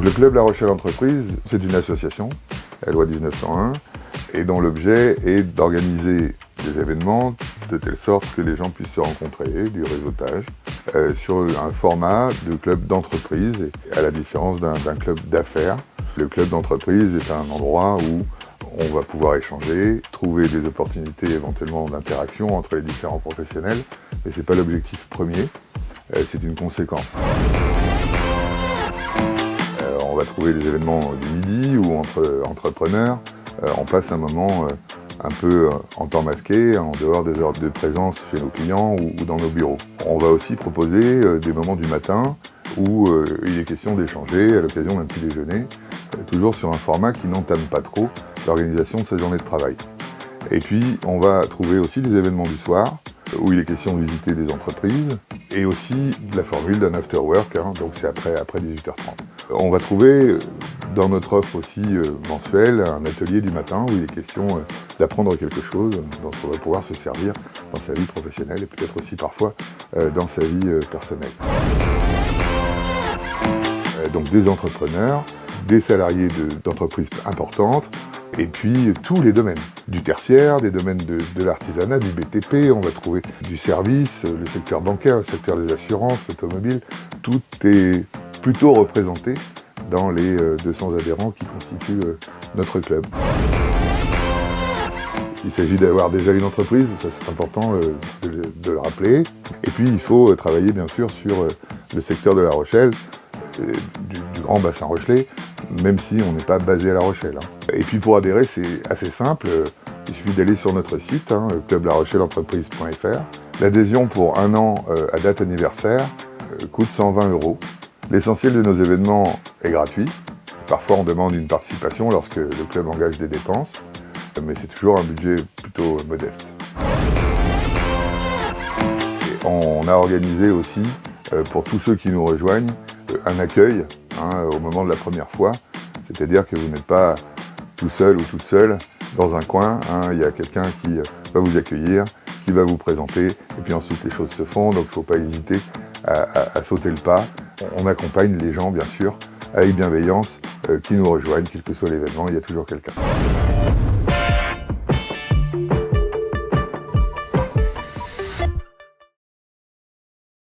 Le Club La Rochelle Entreprise, c'est une association, la loi 1901, et dont l'objet est d'organiser des événements de telle sorte que les gens puissent se rencontrer, du réseautage, sur un format de club d'entreprise, à la différence d'un club d'affaires. Le club d'entreprise est un endroit où on va pouvoir échanger, trouver des opportunités éventuellement d'interaction entre les différents professionnels, mais ce n'est pas l'objectif premier, c'est une conséquence. On va trouver des événements du midi ou entre entrepreneurs, on passe un moment un peu en temps masqué, en dehors des heures de présence chez nos clients ou dans nos bureaux. On va aussi proposer des moments du matin où il est question d'échanger à l'occasion d'un petit déjeuner, toujours sur un format qui n'entame pas trop l'organisation de sa journée de travail. Et puis on va trouver aussi des événements du soir, où il est question de visiter des entreprises, et aussi la formule d'un after work, donc c'est après 18h30. On va trouver dans notre offre aussi mensuelle un atelier du matin où il est question d'apprendre quelque chose dont on va pouvoir se servir dans sa vie professionnelle et peut-être aussi parfois dans sa vie personnelle. Donc des entrepreneurs, des salariés d'entreprises importantes, et puis tous les domaines, du tertiaire, des domaines de l'artisanat, du BTP, on va trouver du service, le secteur bancaire, le secteur des assurances, l'automobile, tout est plutôt représenté dans les 200 adhérents qui constituent notre club. Il s'agit d'avoir déjà une entreprise, ça c'est important de le rappeler. Et puis il faut travailler bien sûr sur le secteur de La Rochelle, du grand bassin rochelais, même si on n'est pas basé à La Rochelle. Et puis pour adhérer, c'est assez simple, il suffit d'aller sur notre site, clublarochellentreprise.fr. L'adhésion pour un an à date anniversaire coûte 120 €. L'essentiel de nos événements est gratuit. Parfois on demande une participation lorsque le club engage des dépenses, mais c'est toujours un budget plutôt modeste. Et on a organisé aussi, pour tous ceux qui nous rejoignent, un accueil au moment de la première fois, c'est-à-dire que vous n'êtes pas tout seul ou toute seule dans un coin, il y a quelqu'un qui va vous accueillir, qui va vous présenter, et puis ensuite les choses se font, donc il ne faut pas hésiter à sauter le pas. On accompagne les gens, bien sûr, avec bienveillance, qui nous rejoignent, quel que soit l'événement, il y a toujours quelqu'un.